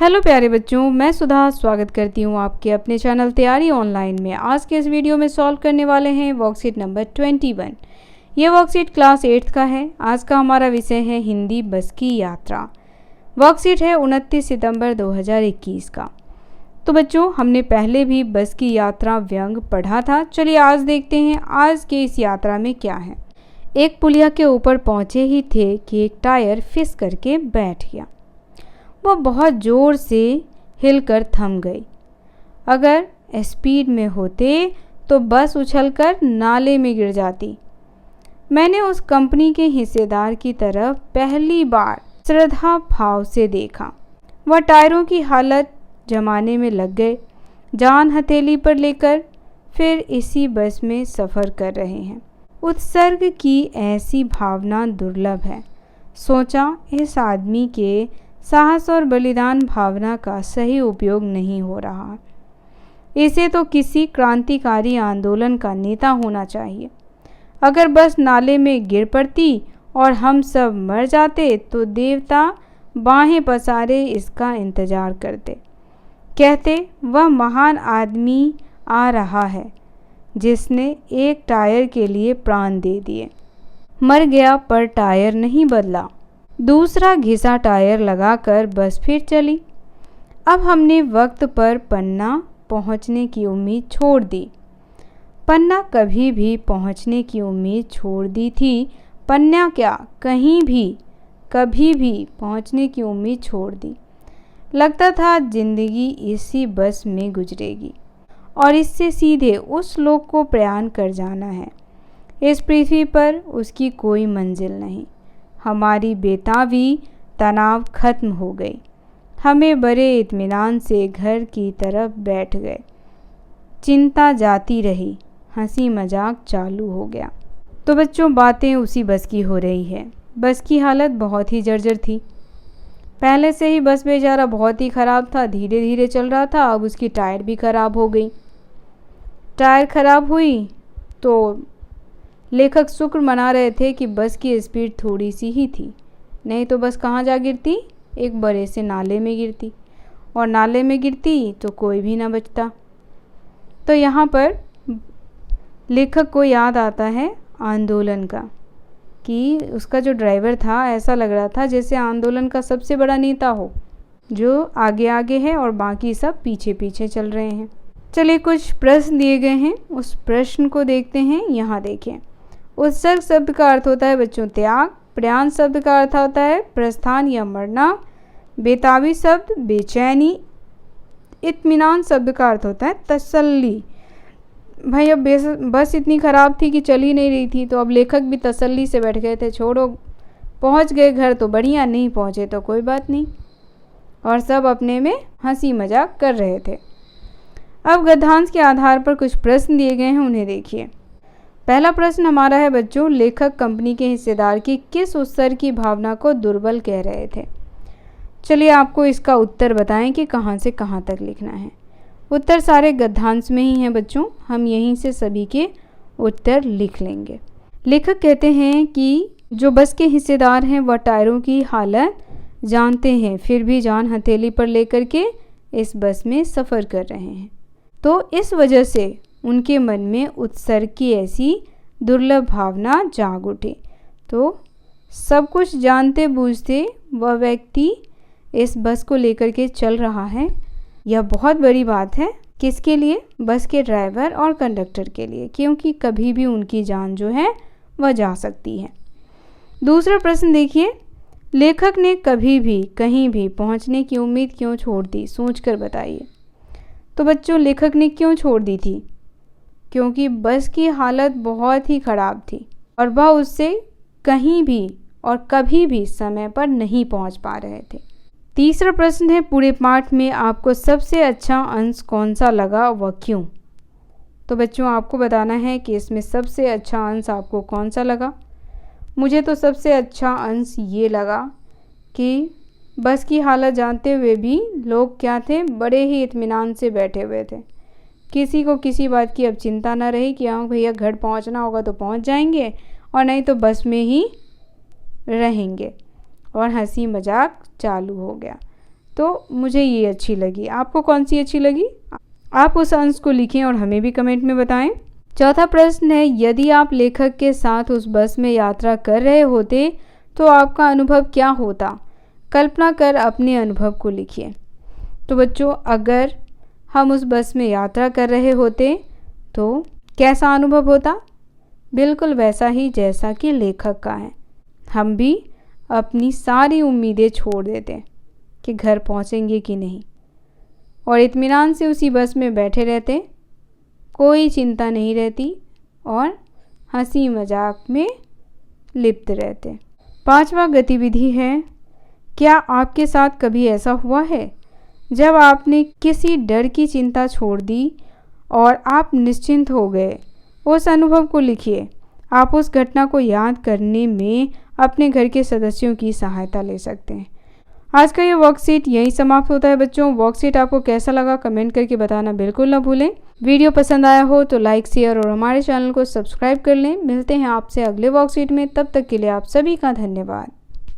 Hello प्यारे बच्चों, मैं सुधा स्वागत करती हूँ आपके अपने चैनल तैयारी ऑनलाइन में। आज के इस वीडियो में सॉल्व करने वाले हैं वर्कशीट नंबर 21। ये वर्कशीट क्लास 8 का है। आज का हमारा विषय है हिंदी बस की यात्रा। वर्कशीट है 29 सितंबर 2021 का। तो बच्चों, हमने पहले भी बस की यात्रा व्यंग पढ़ा था। चलिए आज देखते हैं आज के इस यात्रा में क्या है। एक पुलिया के ऊपर पहुँचे ही थे कि एक टायर फिस करके बैठ गया। वह बहुत ज़ोर से हिलकर थम गई। अगर स्पीड में होते तो बस उछलकर नाले में गिर जाती। मैंने उस कंपनी के हिस्सेदार की तरफ पहली बार श्रद्धा भाव से देखा। वह टायरों की हालत जमाने में लग गए, जान हथेली पर लेकर फिर इसी बस में सफ़र कर रहे हैं। उत्सर्ग की ऐसी भावना दुर्लभ है। सोचा, इस आदमी के साहस और बलिदान भावना का सही उपयोग नहीं हो रहा। इसे तो किसी क्रांतिकारी आंदोलन का नेता होना चाहिए। अगर बस नाले में गिर पड़ती और हम सब मर जाते तो देवता बाहें पसारे इसका इंतजार करते। कहते, वह महान आदमी आ रहा है जिसने एक टायर के लिए प्राण दे दिए। मर गया पर टायर नहीं बदला। दूसरा घिसा टायर लगाकर बस फिर चली। अब हमने वक्त पर पन्ना पहुंचने की उम्मीद छोड़ दी। पन्ना कभी भी पहुंचने की उम्मीद छोड़ दी थी। पन्ना क्या, कहीं भी कभी भी पहुंचने की उम्मीद छोड़ दी। लगता था जिंदगी इसी बस में गुजरेगी और इससे सीधे उस लोक को प्रयाण कर जाना है। इस पृथ्वी पर उसकी कोई मंजिल नहीं। हमारी बेताबी तनाव खत्म हो गई। हमें बड़े इत्मीनान से घर की तरफ बैठ गए। चिंता जाती रही, हंसी मजाक चालू हो गया। तो बच्चों, बातें उसी बस की हो रही है। बस की हालत बहुत ही जर्जर थी। पहले से ही बस बेचारा बहुत ही ख़राब था, धीरे धीरे चल रहा था। अब उसकी टायर भी ख़राब हो गई। टायर ख़राब हुई तो लेखक शुक्र मना रहे थे कि बस की स्पीड थोड़ी सी ही थी, नहीं तो बस कहाँ जा गिरती, एक बड़े से नाले में गिरती, और नाले में गिरती तो कोई भी ना बचता। तो यहाँ पर लेखक को याद आता है आंदोलन का, कि उसका जो ड्राइवर था ऐसा लग रहा था जैसे आंदोलन का सबसे बड़ा नेता हो, जो आगे आगे है और बाकी सब पीछे पीछे चल रहे हैं। चलिए, कुछ प्रश्न दिए गए हैं, उस प्रश्न को देखते हैं। यहाँ देखें, उत्सर्ग शब्द का अर्थ होता है बच्चों त्याग। प्रयाण शब्द का अर्थ होता है प्रस्थान या मरना। बेताबी शब्द बेचैनी। इत्मीनान शब्द का अर्थ होता है तसल्ली। भाई, अब बस इतनी ख़राब थी कि चल ही नहीं रही थी, तो अब लेखक भी तसल्ली से बैठ गए थे। छोड़ो, पहुंच गए घर तो बढ़िया, नहीं पहुंचे तो कोई बात नहीं, और सब अपने में हंसी मजाक कर रहे थे। अब गद्यांश के आधार पर कुछ प्रश्न दिए गए हैं, उन्हें देखिए। पहला प्रश्न हमारा है बच्चों, लेखक कंपनी के हिस्सेदार की किस उत्सर्ग की भावना को दुर्बल कह रहे थे। चलिए आपको इसका उत्तर बताएं कि कहाँ से कहाँ तक लिखना है। उत्तर सारे गद्यांश में ही हैं बच्चों, हम यहीं से सभी के उत्तर लिख लेंगे। लेखक कहते हैं कि जो बस के हिस्सेदार हैं वह टायरों की हालत जानते हैं, फिर भी जान हथेली पर लेकर के इस बस में सफ़र कर रहे हैं। तो इस वजह से उनके मन में उत्सर्ग की ऐसी दुर्लभ भावना जाग उठी। तो सब कुछ जानते बूझते वह व्यक्ति इस बस को लेकर के चल रहा है। यह बहुत बड़ी बात है। किसके लिए? बस के ड्राइवर और कंडक्टर के लिए, क्योंकि कभी भी उनकी जान जो है वह जा सकती है। दूसरा प्रश्न देखिए, लेखक ने कभी भी कहीं भी पहुंचने की उम्मीद क्यों छोड़ दी, सोचकर बताइए। तो बच्चों, लेखक ने क्यों छोड़ दी थी? क्योंकि बस की हालत बहुत ही ख़राब थी और वह उससे कहीं भी और कभी भी समय पर नहीं पहुंच पा रहे थे। तीसरा प्रश्न है, पूरे पाठ में आपको सबसे अच्छा अंश कौन सा लगा, वह क्यों? तो बच्चों, आपको बताना है कि इसमें सबसे अच्छा अंश आपको कौन सा लगा। मुझे तो सबसे अच्छा अंश ये लगा कि बस की हालत जानते हुए भी लोग क्या थे, बड़े ही इत्मीनान से बैठे हुए थे। किसी को किसी बात की अब चिंता ना रही कि हाँ भैया घर पहुंचना होगा तो पहुंच जाएंगे, और नहीं तो बस में ही रहेंगे, और हंसी मजाक चालू हो गया। तो मुझे ये अच्छी लगी। आपको कौन सी अच्छी लगी? आप उस अंश को लिखें और हमें भी कमेंट में बताएं। चौथा प्रश्न है, यदि आप लेखक के साथ उस बस में यात्रा कर रहे होते तो आपका अनुभव क्या होता? कल्पना कर अपने अनुभव को लिखिए। तो बच्चों, अगर हम उस बस में यात्रा कर रहे होते तो कैसा अनुभव होता? बिल्कुल वैसा ही जैसा कि लेखक का है। हम भी अपनी सारी उम्मीदें छोड़ देते कि घर पहुंचेंगे कि नहीं, और इत्मीनान से उसी बस में बैठे रहते, कोई चिंता नहीं रहती और हंसी मजाक में लिप्त रहते। पांचवा गतिविधि है, क्या आपके साथ कभी ऐसा हुआ है जब आपने किसी डर की चिंता छोड़ दी और आप निश्चिंत हो गए? उस अनुभव को लिखिए। आप उस घटना को याद करने में अपने घर के सदस्यों की सहायता ले सकते हैं। आज का ये वर्कशीट यहीं समाप्त होता है बच्चों। वर्कशीट आपको कैसा लगा कमेंट करके बताना बिल्कुल ना भूलें। वीडियो पसंद आया हो तो लाइक, शेयर और हमारे चैनल को सब्सक्राइब कर लें। मिलते हैं आपसे अगले वर्कशीट में, तब तक के लिए आप सभी का धन्यवाद।